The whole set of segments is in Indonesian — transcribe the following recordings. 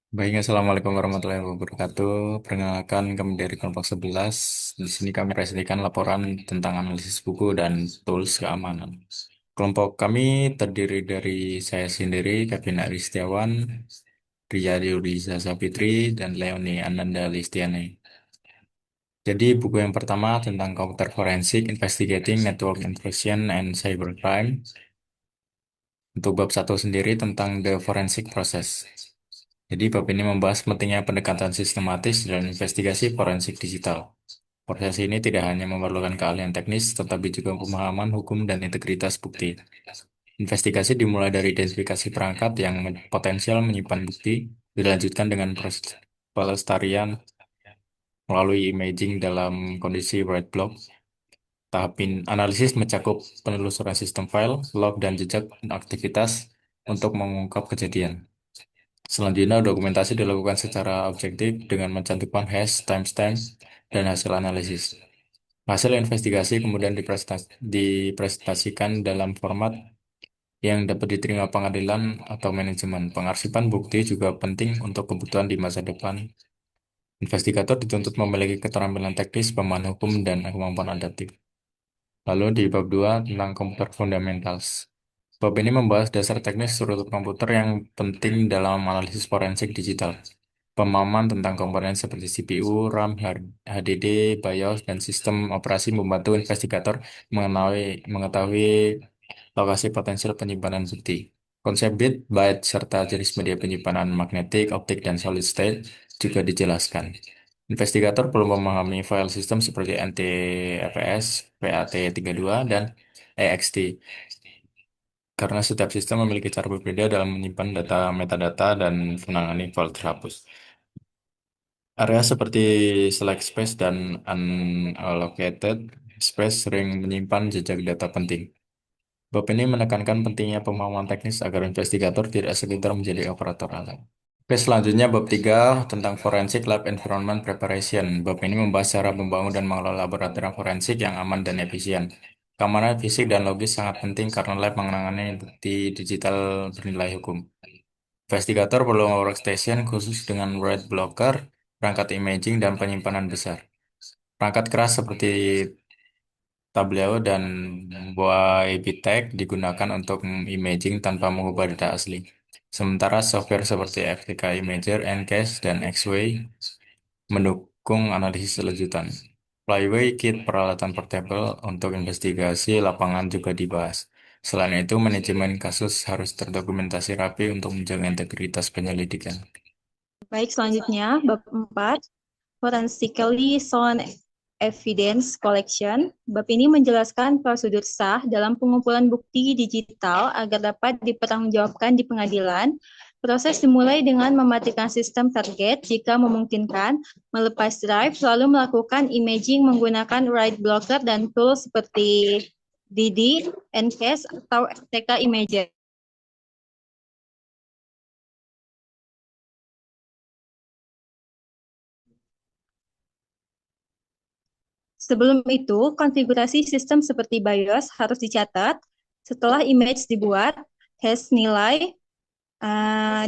Baik, Assalamualaikum warahmatullahi wabarakatuh. Perkenalkan, kami dari kelompok 11. Di sini kami presentasikan laporan tentang analisis buku dan tools keamanan. Kelompok kami terdiri dari saya sendiri, Kevin Aristiawan, Ria Yudhisa Sapitri, dan Leoni Ananda Listiani. Jadi buku yang pertama tentang Computer Forensic Investigating Network Intrusion and Cybercrime. Untuk bab satu sendiri tentang The Forensic Process. Jadi bab ini membahas pentingnya pendekatan sistematis dan investigasi forensik digital. Proses ini tidak hanya memerlukan keahlian teknis, tetapi juga pemahaman hukum dan integritas bukti. Investigasi dimulai dari identifikasi perangkat yang potensial menyimpan bukti, dilanjutkan dengan proses pelestarian melalui imaging dalam kondisi white block. Analisis mencakup penelusuran sistem file, log, dan jejak aktivitas untuk mengungkap kejadian. Selanjutnya, dokumentasi dilakukan secara objektif dengan mencantumkan hash, timestamp, dan hasil analisis. Hasil investigasi kemudian dipresentasikan dalam format yang dapat diterima pengadilan atau manajemen. Pengarsipan bukti juga penting untuk kebutuhan di masa depan. Investigator dituntut memiliki keterampilan teknis, pemahaman hukum, dan kemampuan adaptif. Lalu di bab 2 tentang komputer fundamentals. Bab ini membahas dasar teknis struktur komputer yang penting dalam analisis forensik digital. Pemahaman tentang komponen seperti CPU, RAM, HDD, BIOS, dan sistem operasi membantu investigator mengetahui lokasi potensial penyimpanan bukti. Konsep bit, byte, serta jenis media penyimpanan magnetik, optik, dan solid state juga dijelaskan. Investigator perlu memahami file sistem seperti NTFS, FAT32, dan ext, karena setiap sistem memiliki cara berbeda dalam menyimpan data metadata dan menangani file terhapus. Area seperti select space dan unallocated space sering menyimpan jejak data penting. Bab ini menekankan pentingnya pemahaman teknis agar investigator tidak sekedar menjadi operator alat. Oke, selanjutnya bab 3 tentang Forensic Lab Environment Preparation. Bab ini membahas cara membangun dan mengelola laboratorium forensik yang aman dan efisien. Keamanan fisik dan logis sangat penting karena lab mengenangani bukti digital bernilai hukum. Investigator perlu workstation khusus dengan write blocker, perangkat imaging, dan penyimpanan besar. Perangkat keras seperti Tableau dan Boa Tech digunakan untuk imaging tanpa mengubah data asli. Sementara software seperti FTK Imager, Ncase, dan X-Ray mendukung analisis lanjutan. Flyway Kit peralatan portable untuk investigasi lapangan juga dibahas. Selain itu, manajemen kasus harus terdokumentasi rapi untuk menjaga integritas penyelidikan. Baik, selanjutnya bab 4, Forensically Sound Evidence Collection. Bab ini menjelaskan prosedur sah dalam pengumpulan bukti digital agar dapat dipertanggungjawabkan di pengadilan. Proses dimulai dengan mematikan sistem target jika memungkinkan, melepas drive, lalu melakukan imaging menggunakan write blocker dan tools seperti DD, Ncase, atau FTK Imager. Sebelum itu, konfigurasi sistem seperti BIOS harus dicatat. Setelah image dibuat, hash nilai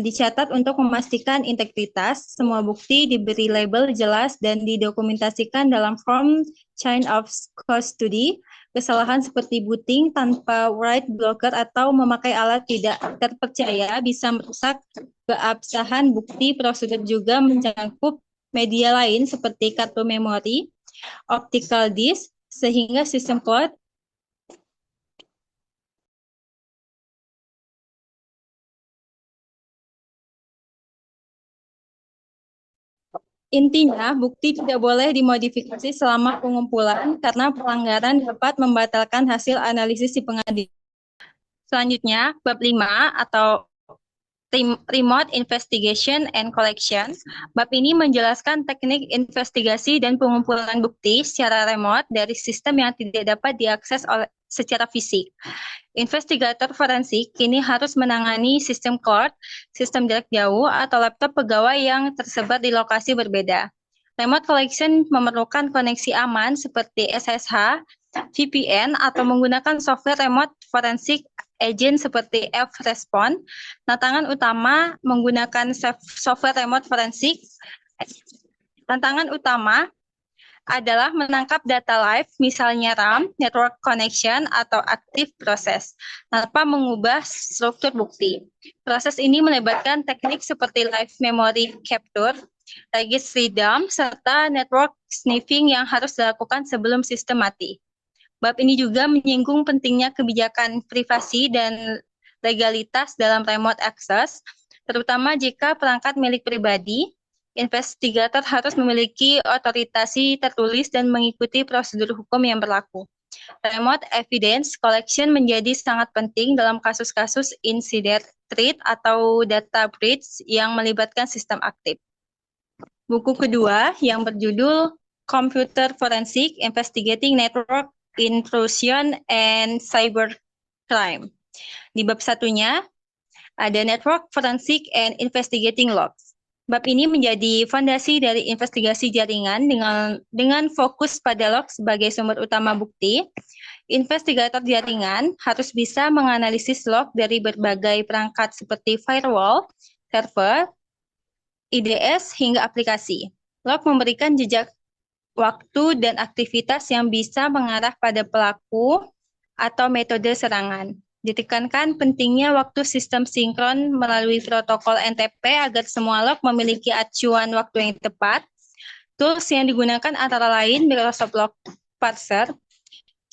dicatat untuk memastikan integritas. Semua bukti diberi label jelas dan didokumentasikan dalam form chain of custody. Kesalahan seperti booting tanpa write blocker atau memakai alat tidak terpercaya bisa merusak keabsahan bukti. Prosedur juga mencakup media lain seperti kartu memori, optical disk, sehingga sistem cloud intinya bukti tidak boleh dimodifikasi selama pengumpulan karena pelanggaran dapat membatalkan hasil analisis di pengadilan. Selanjutnya, bab 5 atau Remote Investigation and Collection. Bab ini menjelaskan teknik investigasi dan pengumpulan bukti secara remote dari sistem yang tidak dapat diakses secara fisik. Investigator forensik kini harus menangani sistem cloud, sistem jarak jauh, atau laptop pegawai yang tersebar di lokasi berbeda. Remote collection memerlukan koneksi aman seperti SSH, VPN, atau menggunakan software remote forensik agent seperti F-Response. Tantangan utama menggunakan software remote forensik. Tantangan utama adalah menangkap data live, misalnya RAM, network connection, atau active proses, tanpa mengubah struktur bukti. Proses ini melibatkan teknik seperti live memory capture, registry dump, serta network sniffing yang harus dilakukan sebelum sistem mati. Bab ini juga menyinggung pentingnya kebijakan privasi dan legalitas dalam remote access, terutama jika perangkat milik pribadi. Investigator harus memiliki otorisasi tertulis dan mengikuti prosedur hukum yang berlaku. Remote evidence collection menjadi sangat penting dalam kasus-kasus incident threat atau data breach yang melibatkan sistem aktif. Buku kedua yang berjudul Computer Forensic Investigating Network Intrusion and Cybercrime. Di bab satunya ada Network Forensic and Investigating Logs. Bab ini menjadi fondasi dari investigasi jaringan dengan fokus pada log sebagai sumber utama bukti. Investigator jaringan harus bisa menganalisis log dari berbagai perangkat seperti firewall, server, IDS, hingga aplikasi. Log memberikan jejak waktu dan aktivitas yang bisa mengarah pada pelaku atau metode serangan. Ditekankan pentingnya waktu sistem sinkron melalui protokol NTP agar semua log memiliki acuan waktu yang tepat. Tools yang digunakan antara lain Microsoft Log Parser,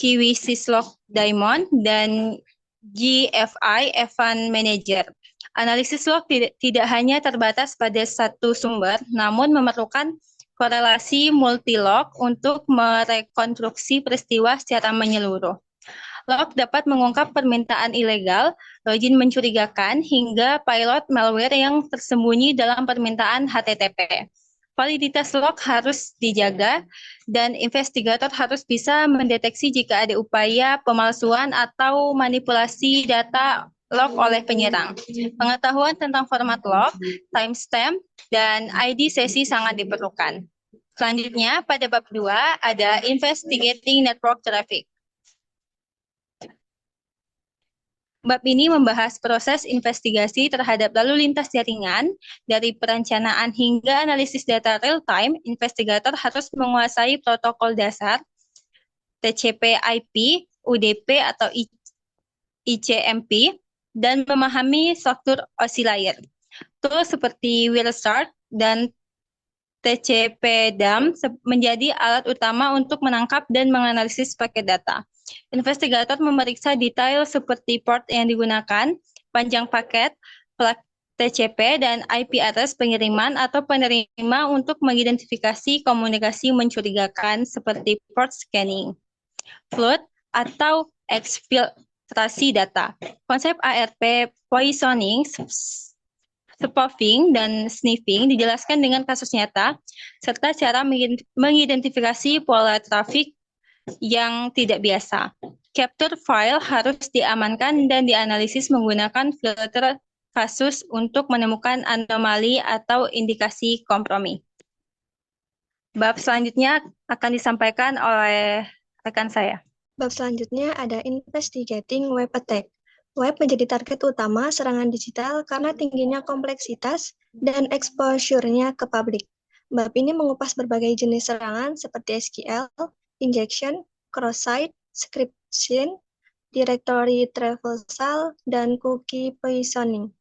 Kiwi Syslog Daemon, dan GFI Event Manager. Analisis log tidak hanya terbatas pada satu sumber, namun memerlukan korelasi multilog untuk merekonstruksi peristiwa secara menyeluruh. Log dapat mengungkap permintaan ilegal, login mencurigakan, hingga payload malware yang tersembunyi dalam permintaan HTTP. Validitas log harus dijaga, dan investigator harus bisa mendeteksi jika ada upaya pemalsuan atau manipulasi data log oleh penyerang. Pengetahuan tentang format log, timestamp, dan ID sesi sangat diperlukan. Selanjutnya, pada bab 2 ada Investigating Network Traffic. Bab ini membahas proses investigasi terhadap lalu lintas jaringan, dari perencanaan hingga analisis data real-time. Investigator harus menguasai protokol dasar, TCP/IP, UDP atau ICMP, dan memahami struktur oscillator. Tools seperti Wireshark dan TCP/DAM menjadi alat utama untuk menangkap dan menganalisis paket data. Investigator memeriksa detail seperti port yang digunakan, panjang paket, plat TCP, dan IP address pengiriman atau penerima untuk mengidentifikasi komunikasi mencurigakan seperti port scanning, flood, atau eksfiltrasi data. Konsep ARP poisoning, spoofing, dan sniffing dijelaskan dengan kasus nyata, serta cara mengidentifikasi pola trafik yang tidak biasa. Capture file harus diamankan dan dianalisis menggunakan filter kasus untuk menemukan anomali atau indikasi kompromi. Bab selanjutnya akan disampaikan oleh rekan saya. Bab selanjutnya ada Investigating Web Attack. Web menjadi target utama serangan digital karena tingginya kompleksitas dan exposure-nya ke publik. Bab ini mengupas berbagai jenis serangan seperti SQL, injection, cross-site, scripting, directory traversal, dan cookie poisoning.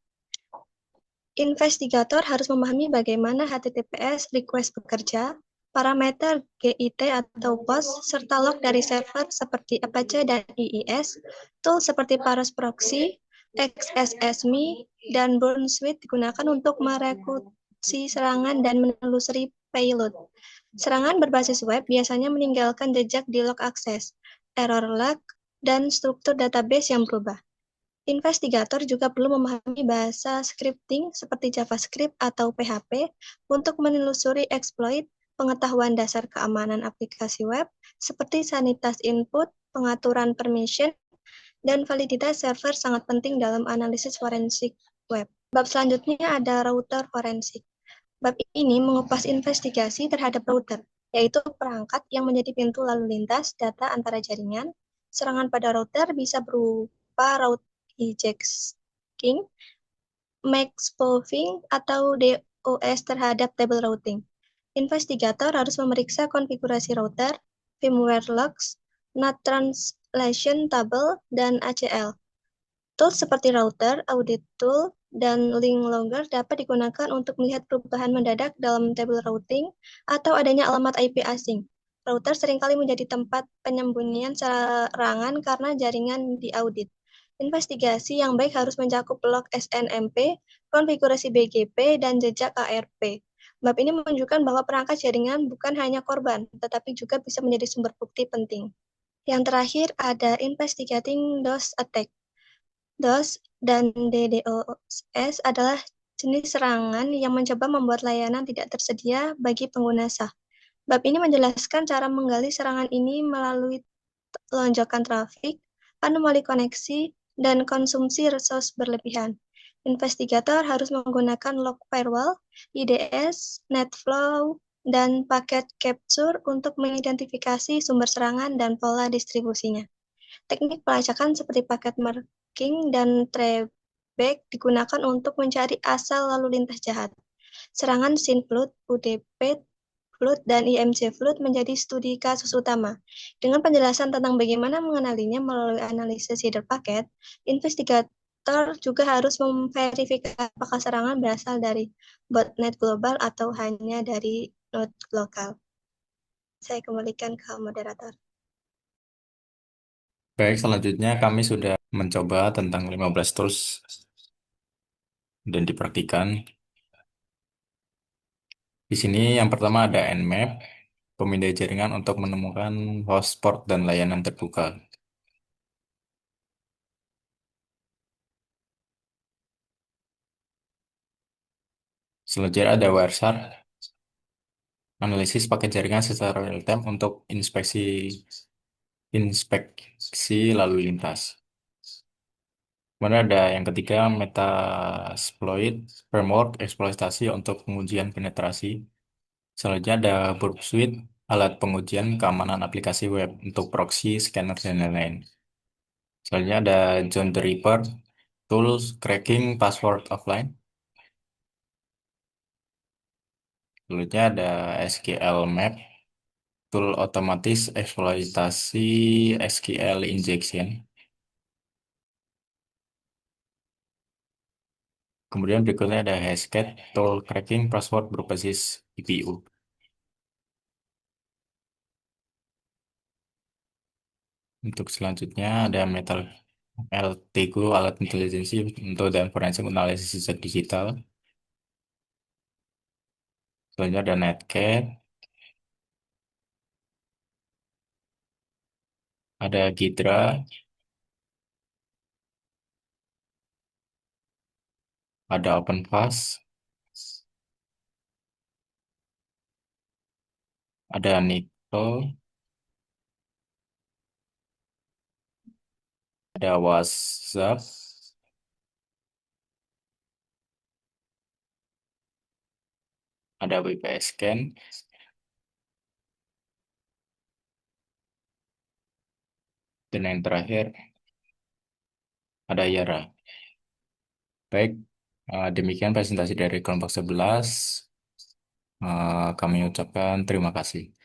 Investigator harus memahami bagaimana HTTPS request bekerja, parameter GIT atau POST, serta log dari server seperti Apache dan IIS, tool seperti Paros Proxy, XSSMe, dan Burn Suite digunakan untuk merekrutasi serangan dan menelusuri payload. Serangan berbasis web biasanya meninggalkan jejak di log akses, error log, dan struktur database yang berubah. Investigator juga perlu memahami bahasa scripting seperti JavaScript atau PHP untuk menelusuri exploit, pengetahuan dasar keamanan aplikasi web, seperti sanititas input, pengaturan permission, dan validitas server sangat penting dalam analisis forensik web. Bab selanjutnya ada router forensik. Bab ini mengupas investigasi terhadap router, yaitu perangkat yang menjadi pintu lalu lintas data antara jaringan. Serangan pada router bisa berupa hijacking, max spoofing, atau DOS terhadap table routing. Investigator harus memeriksa konfigurasi router, firmware logs, NAT translation table, dan ACL. Tools seperti router, audit tool, dan link logger dapat digunakan untuk melihat perubahan mendadak dalam table routing atau adanya alamat IP asing. Router seringkali menjadi tempat penyembunyian serangan karena jaringan diaudit. Investigasi yang baik harus mencakup log SNMP, konfigurasi BGP, dan jejak ARP. Bab ini menunjukkan bahwa perangkat jaringan bukan hanya korban, tetapi juga bisa menjadi sumber bukti penting. Yang terakhir ada investigating DOS attack. DOS dan DDoS adalah jenis serangan yang mencoba membuat layanan tidak tersedia bagi pengguna sah. Bab ini menjelaskan cara menggali serangan ini melalui lonjakan trafik, anomali koneksi, dan konsumsi resource berlebihan. Investigator harus menggunakan log firewall, IDS, NetFlow, dan paket capture untuk mengidentifikasi sumber serangan dan pola distribusinya. Teknik pelacakan seperti paket marking dan traceback digunakan untuk mencari asal lalu lintas jahat. Serangan SYN flood, UDP flood, dan IMC flood menjadi studi kasus utama. Dengan penjelasan tentang bagaimana mengenalinya melalui analisis header paket, investigator juga harus memverifikasi apakah serangan berasal dari botnet global atau hanya dari node lokal. Saya kembalikan ke moderator. Baik, selanjutnya kami sudah mencoba tentang 15 tools dan dipraktikan. Di sini yang pertama ada Nmap, pemindai jaringan untuk menemukan host port dan layanan terbuka. Selanjutnya ada Wireshark, analisis paket jaringan secara real time untuk inspeksi lalu lintas. Kemudian ada yang ketiga Metasploit, framework eksploitasi untuk pengujian penetrasi. Selanjutnya ada Burp Suite, alat pengujian keamanan aplikasi web untuk proxy, scanner, dan lain-lain. Selanjutnya ada John the Ripper, tools cracking password offline. Selanjutnya ada SQL Map, tool otomatis eksploitasi SQL injection. Kemudian berikutnya ada Hashcat, tool cracking password berbasis IPU. Untuk selanjutnya ada Metal LTGO, alat intelijensi untuk dan forensik analisis jejak digital. Selanjutnya ada Netcat, ada Ghidra, ada OpenVAS, ada Nikto, ada WhatsApp, ada WPS Scan, dan yang terakhir ada Yara. Baik, demikian presentasi dari kelompok 11. Kami ucapkan terima kasih.